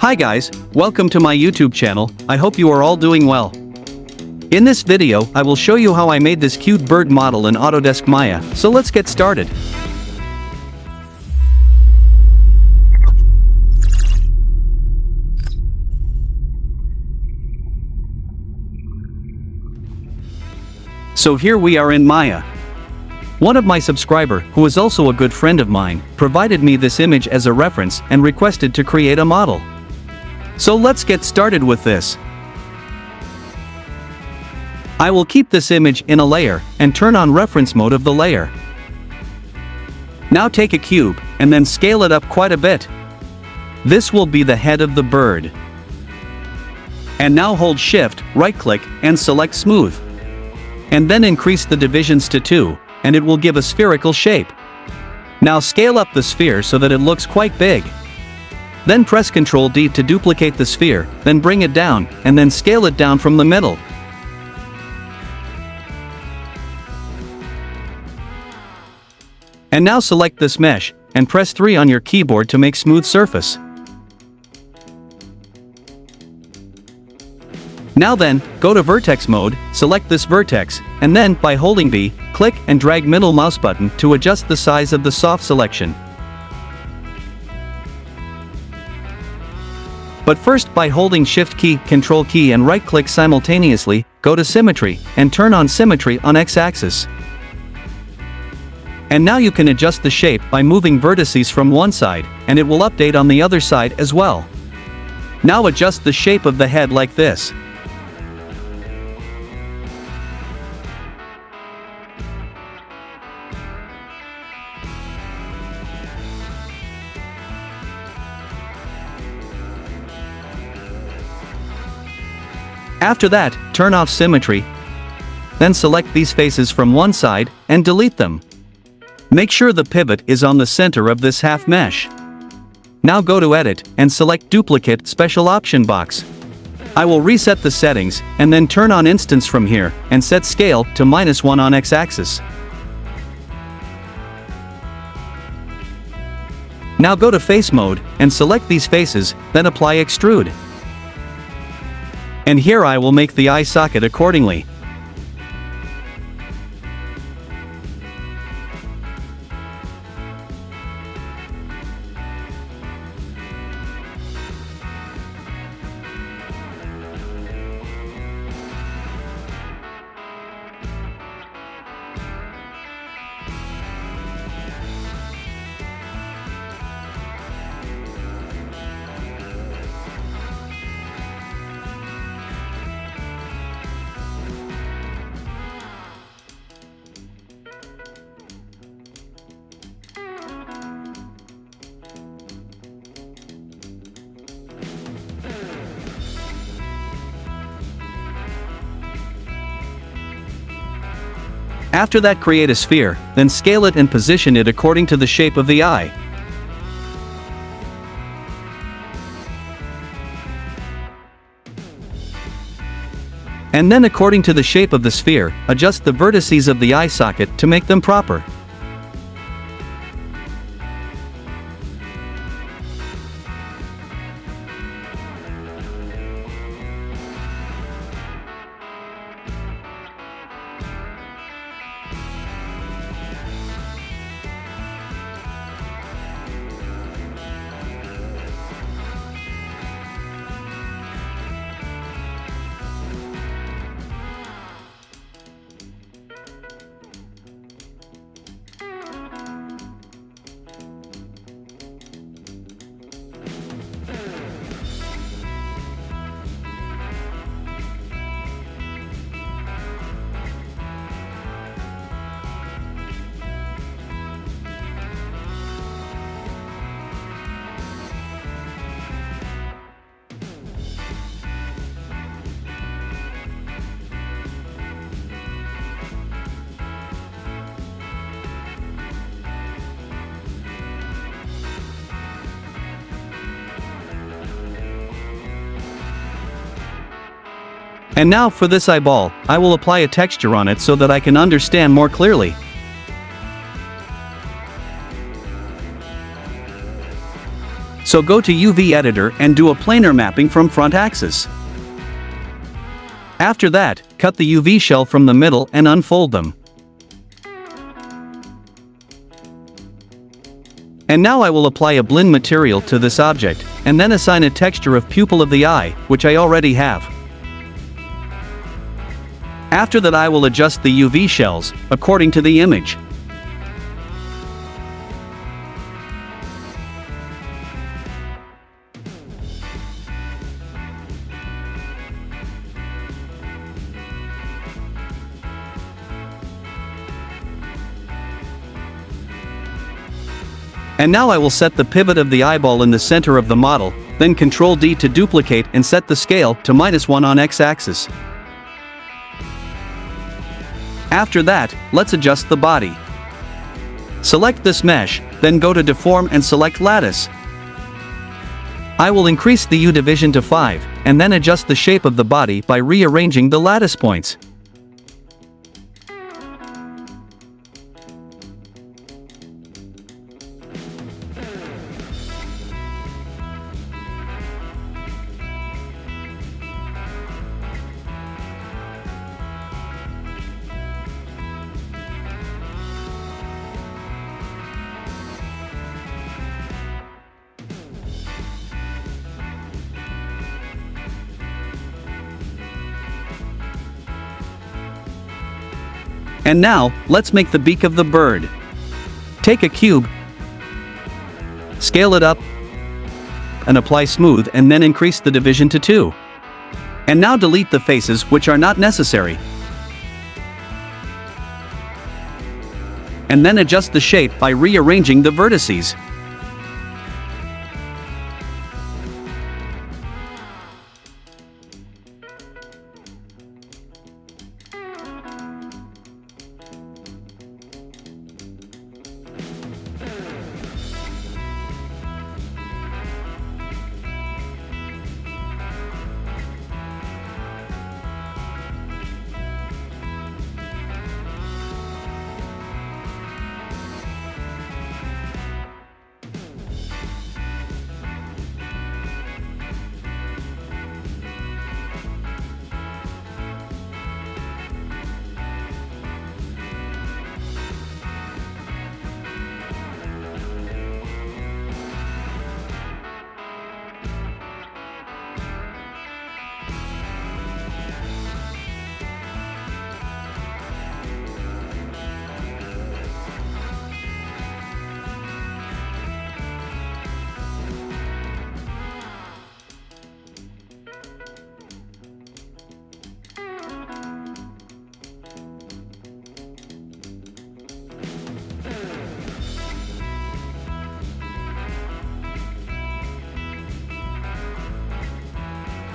Hi guys, welcome to my YouTube channel. I hope you are all doing well. In this video, I will show you how I made this cute bird model in Autodesk Maya, so let's get started. So here we are in Maya. One of my subscriber, who is also a good friend of mine, provided me this image as a reference and requested to create a model. So let's get started with this. I will keep this image in a layer and turn on reference mode of the layer. Now take a cube and then scale it up quite a bit. This will be the head of the bird. And now hold Shift, right-click, and select Smooth. And then increase the divisions to 2, and it will give a spherical shape. Now scale up the sphere so that it looks quite big. Then press Ctrl D to duplicate the sphere, then bring it down, and then scale it down from the middle. And now select this mesh, and press 3 on your keyboard to make smooth surface. Now then, go to vertex mode, select this vertex, and then, by holding B, click and drag middle mouse button to adjust the size of the soft selection. But first, by holding Shift key, Control key and right-click simultaneously, go to Symmetry, and turn on Symmetry on X-axis. And now you can adjust the shape by moving vertices from one side, and it will update on the other side as well. Now adjust the shape of the head like this. After that, turn off Symmetry. Then select these faces from one side, and delete them. Make sure the pivot is on the center of this half mesh. Now go to Edit, and select Duplicate Special Option box. I will reset the settings, and then turn on Instance from here, and set Scale to -1 on X-axis. Now go to Face mode, and select these faces, then apply Extrude. And here I will make the eye socket accordingly. After that, create a sphere, then scale it and position it according to the shape of the eye. And then according to the shape of the sphere, adjust the vertices of the eye socket to make them proper. And now for this eyeball, I will apply a texture on it so that I can understand more clearly. So go to UV editor and do a planar mapping from front axis. After that, cut the UV shell from the middle and unfold them. And now I will apply a blend material to this object, and then assign a texture of pupil of the eye, which I already have. After that I will adjust the UV shells, according to the image. And now I will set the pivot of the eyeball in the center of the model, then Ctrl D to duplicate and set the scale to -1 on X-axis. After that, let's adjust the body. Select this mesh, then go to Deform and select Lattice. I will increase the U division to 5, and then adjust the shape of the body by rearranging the lattice points. And now, let's make the beak of the bird. Take a cube, scale it up, and apply smooth and then increase the division to 2. And now delete the faces which are not necessary. And then adjust the shape by rearranging the vertices.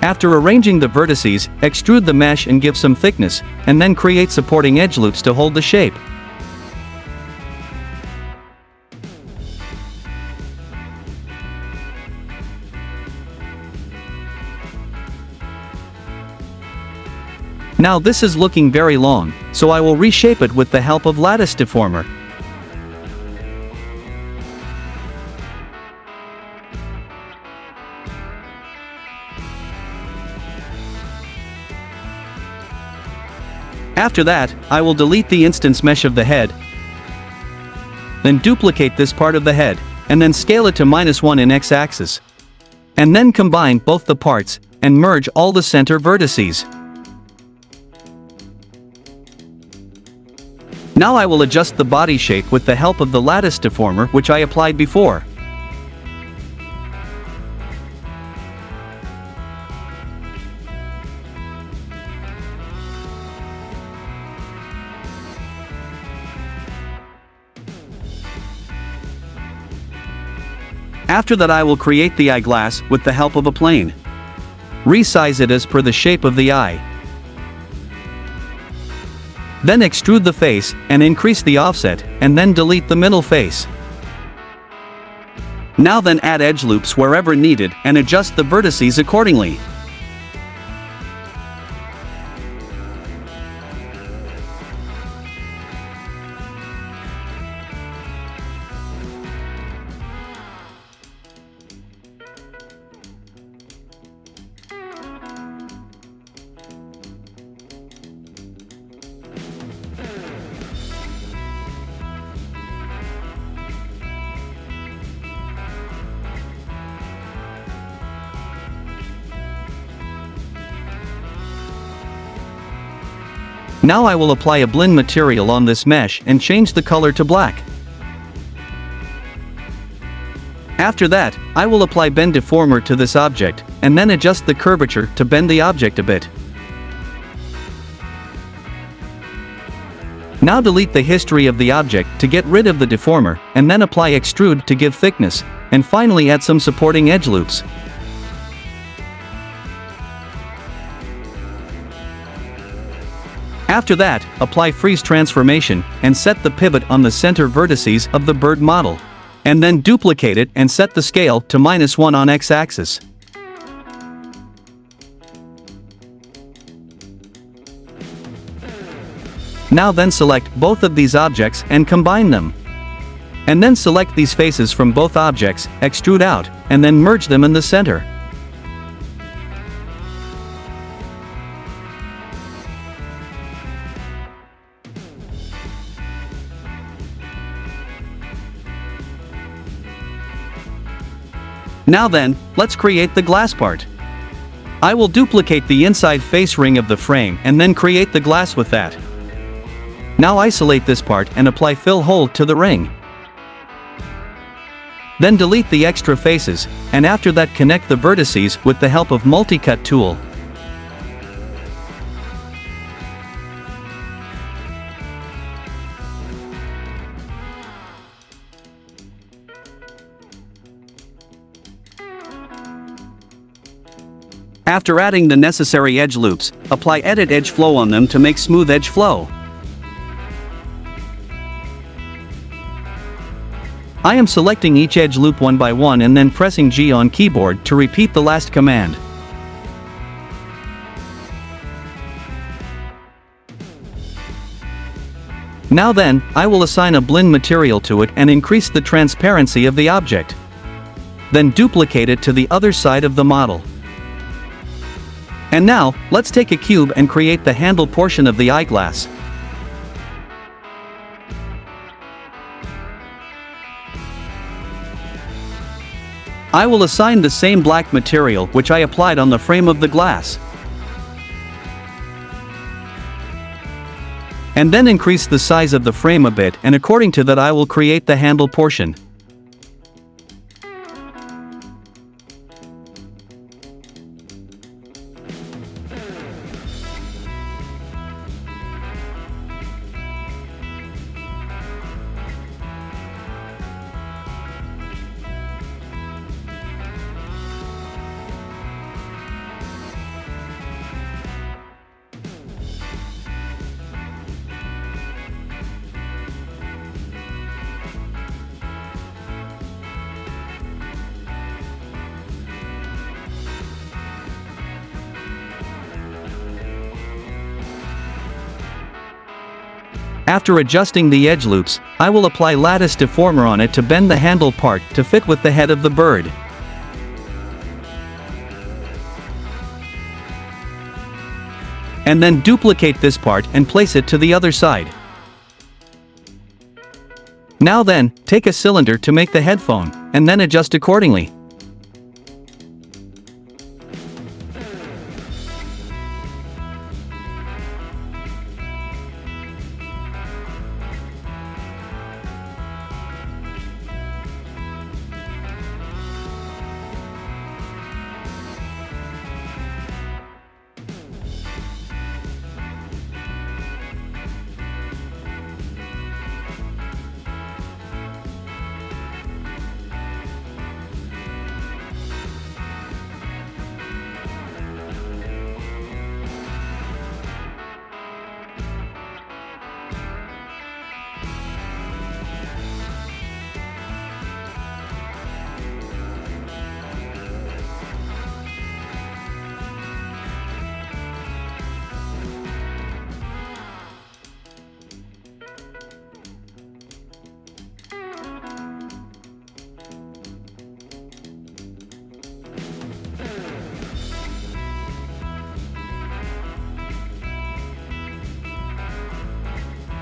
After arranging the vertices, extrude the mesh and give some thickness, and then create supporting edge loops to hold the shape. Now this is looking very long, so I will reshape it with the help of Lattice Deformer. After that, I will delete the instance mesh of the head, then duplicate this part of the head, and then scale it to -1 in X-axis. And then combine both the parts, and merge all the center vertices. Now I will adjust the body shape with the help of the Lattice Deformer which I applied before. After that I will create the eyeglass with the help of a plane. Resize it as per the shape of the eye. Then extrude the face, and increase the offset, and then delete the middle face. Now then add edge loops wherever needed and adjust the vertices accordingly. Now I will apply a blend material on this mesh and change the color to black. After that, I will apply Bend Deformer to this object, and then adjust the curvature to bend the object a bit. Now delete the history of the object to get rid of the deformer, and then apply Extrude to give thickness, and finally add some supporting edge loops. After that, apply Freeze Transformation, and set the pivot on the center vertices of the bird model. And then duplicate it and set the scale to -1 on x-axis. Now then select both of these objects and combine them. And then select these faces from both objects, extrude out, and then merge them in the center. Now then, let's create the glass part. I will duplicate the inside face ring of the frame and then create the glass with that. Now isolate this part and apply fill hole to the ring. Then delete the extra faces, and after that connect the vertices with the help of Multicut tool. After adding the necessary edge loops, apply Edit Edge Flow on them to make smooth edge flow. I am selecting each edge loop one by one and then pressing G on keyboard to repeat the last command. Now then, I will assign a blend material to it and increase the transparency of the object. Then duplicate it to the other side of the model. And now, let's take a cube and create the handle portion of the eyeglass. I will assign the same black material which I applied on the frame of the glass. And then increase the size of the frame a bit, and according to that I will create the handle portion. After adjusting the edge loops, I will apply Lattice Deformer on it to bend the handle part to fit with the head of the bird. And then duplicate this part and place it to the other side. Now then, take a cylinder to make the headphone, and then adjust accordingly.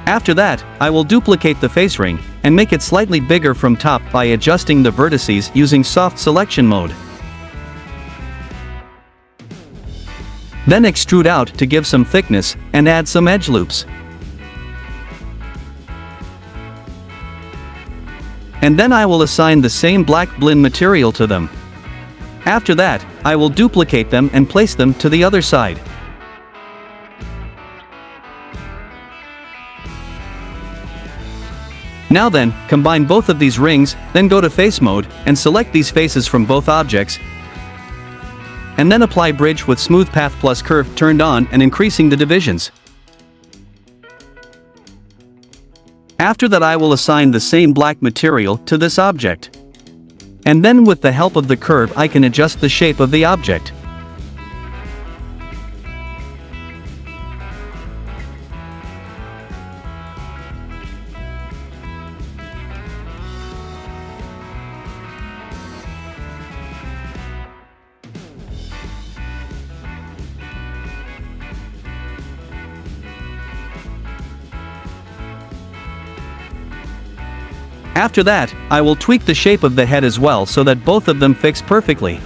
After that, I will duplicate the face ring, and make it slightly bigger from top by adjusting the vertices using soft selection mode. Then extrude out to give some thickness, and add some edge loops. And then I will assign the same black blend material to them. After that, I will duplicate them and place them to the other side. Now then, combine both of these rings, then go to face mode, and select these faces from both objects. And then apply bridge with smooth path plus curve turned on and increasing the divisions. After that I will assign the same black material to this object. And then with the help of the curve I can adjust the shape of the object. After that, I will tweak the shape of the head as well so that both of them fix perfectly.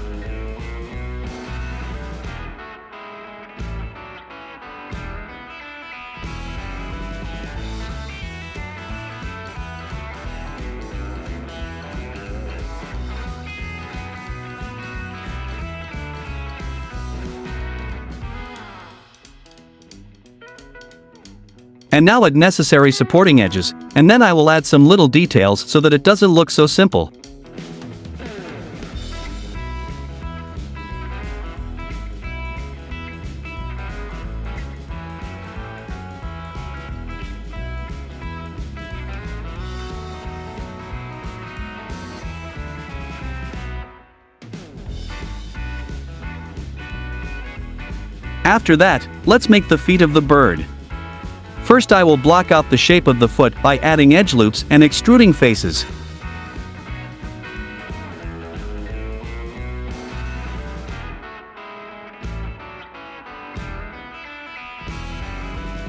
And now add necessary supporting edges, and then I will add some little details so that it doesn't look so simple. After that, let's make the feet of the bird. First I will block out the shape of the foot by adding edge loops and extruding faces.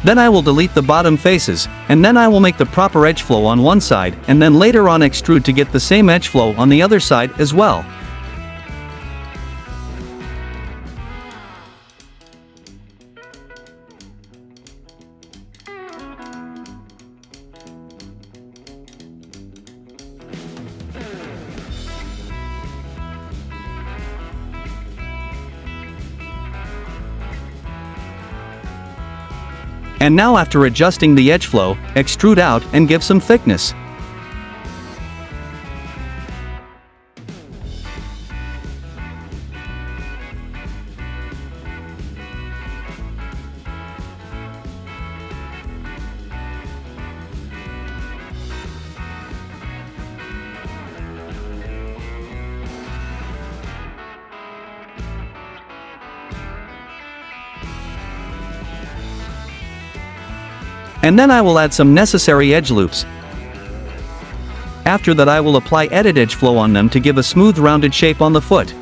Then I will delete the bottom faces, and then I will make the proper edge flow on one side and then later on extrude to get the same edge flow on the other side as well. And now after adjusting the edge flow, extrude out and give some thickness. And then I will add some necessary edge loops. After that I will apply edit edge flow on them to give a smooth rounded shape on the foot.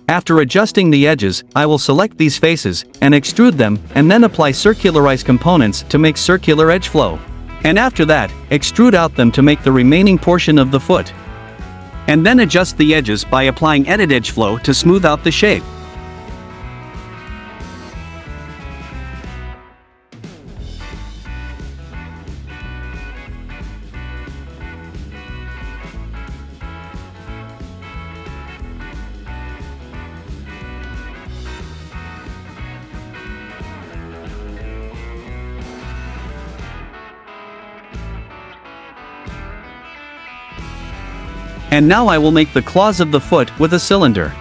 After adjusting the edges, I will select these faces and extrude them and then apply circularize components to make circular edge flow. And after that, extrude out them to make the remaining portion of the foot. And then adjust the edges by applying edit edge flow to smooth out the shape. And now I will make the claws of the foot with a cylinder.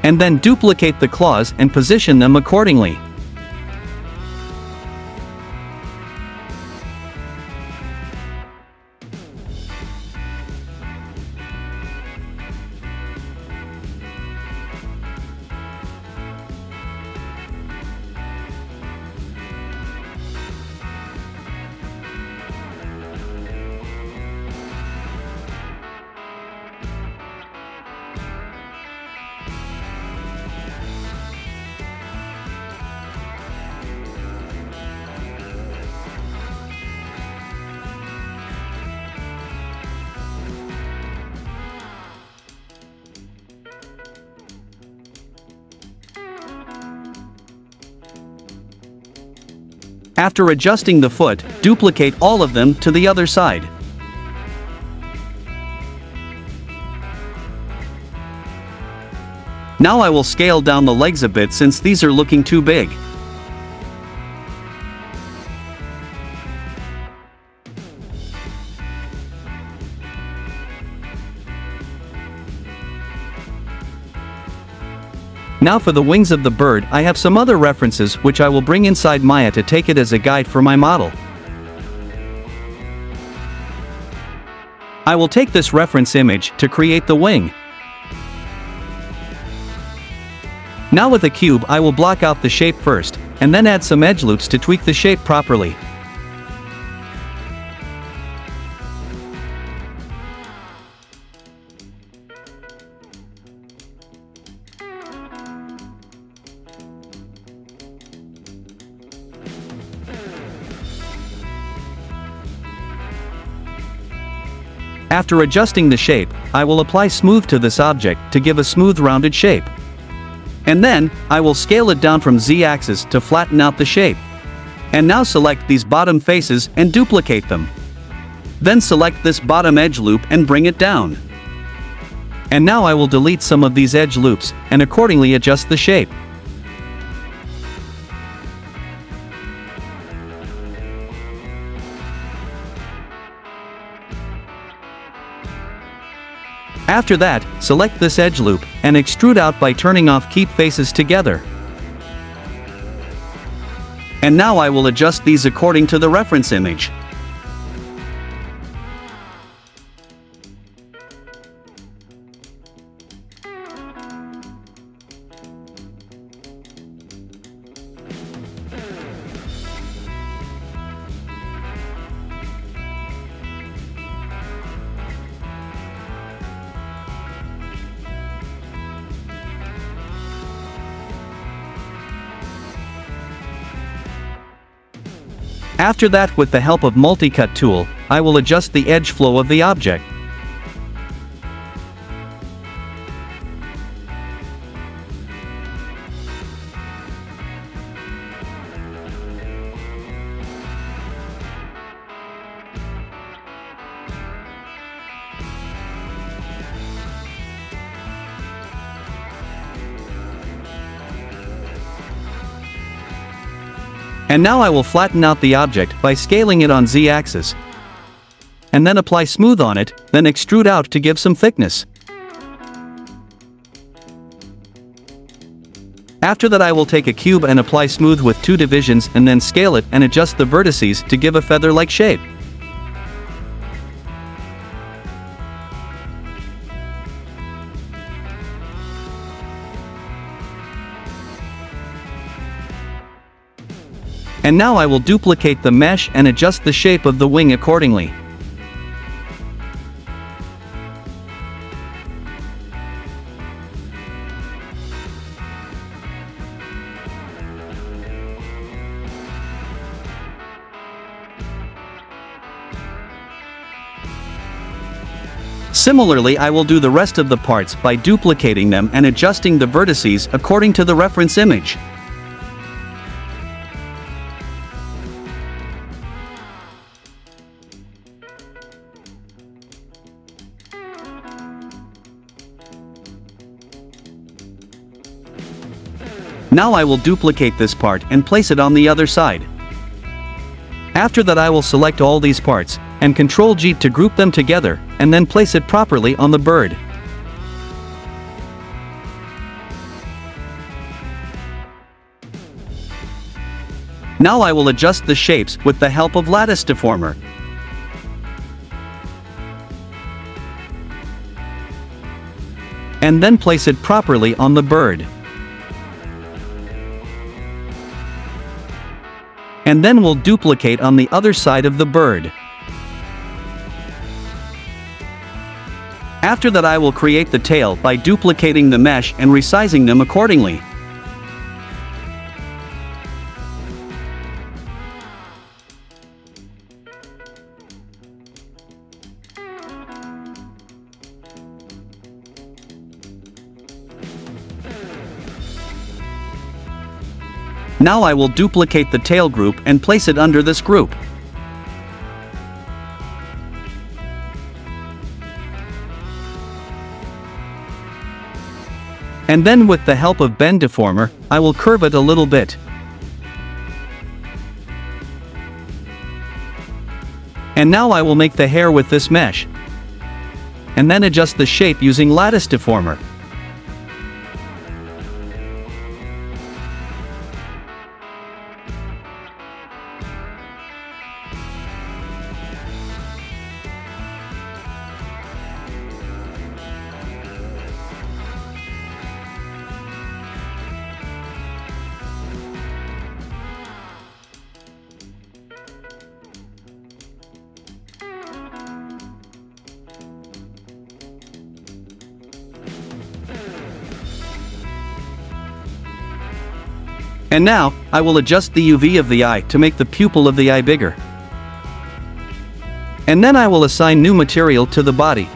And then duplicate the claws and position them accordingly. After adjusting the foot, duplicate all of them to the other side. Now I will scale down the legs a bit since these are looking too big. Now for the wings of the bird, I have some other references which I will bring inside Maya to take it as a guide for my model. I will take this reference image to create the wing. Now with a cube I will block out the shape first, and then add some edge loops to tweak the shape properly. After adjusting the shape, I will apply smooth to this object to give a smooth rounded shape. And then, I will scale it down from Z-axis to flatten out the shape. And now select these bottom faces and duplicate them. Then select this bottom edge loop and bring it down. And now I will delete some of these edge loops, and accordingly adjust the shape. After that, select this edge loop, and extrude out by turning off Keep Faces Together. And now I will adjust these according to the reference image. After that, with the help of Multi-Cut tool, I will adjust the edge flow of the object. And now I will flatten out the object by scaling it on Z-axis. And then apply smooth on it, then extrude out to give some thickness. After that I will take a cube and apply smooth with 2 divisions and then scale it and adjust the vertices to give a feather-like shape. And now I will duplicate the mesh and adjust the shape of the wing accordingly. Similarly, I will do the rest of the parts by duplicating them and adjusting the vertices according to the reference image. Now I will duplicate this part and place it on the other side. After that I will select all these parts, and Ctrl-G to group them together, and then place it properly on the bird. Now I will adjust the shapes with the help of Lattice Deformer. And then place it properly on the bird. And then we'll duplicate on the other side of the bird. After that I will create the tail by duplicating the mesh and resizing them accordingly. Now I will duplicate the tail group and place it under this group. And then with the help of Bend Deformer, I will curve it a little bit. And now I will make the hair with this mesh. And then adjust the shape using Lattice Deformer. And now, I will adjust the UV of the eye to make the pupil of the eye bigger. And then I will assign new material to the body.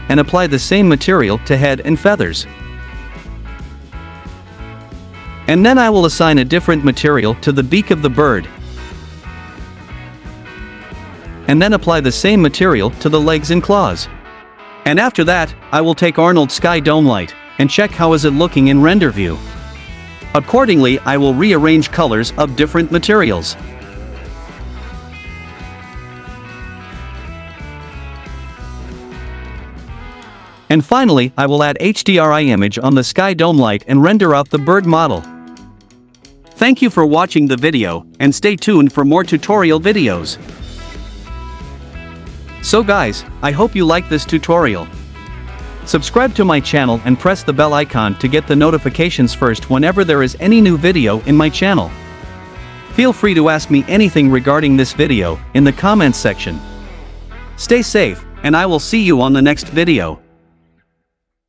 And apply the same material to head and feathers. And then I will assign a different material to the beak of the bird. And then apply the same material to the legs and claws. And after that, I will take Arnold's Sky Dome Light, and check how is it looking in render view. Accordingly, I will rearrange colors of different materials. And finally, I will add HDRI image on the Sky Dome Light and render out the bird model. Thank you for watching the video, and stay tuned for more tutorial videos. So guys, I hope you like this tutorial. Subscribe to my channel and press the bell icon to get the notifications first whenever there is any new video in my channel. Feel free to ask me anything regarding this video in the comments section. Stay safe, and I will see you on the next video.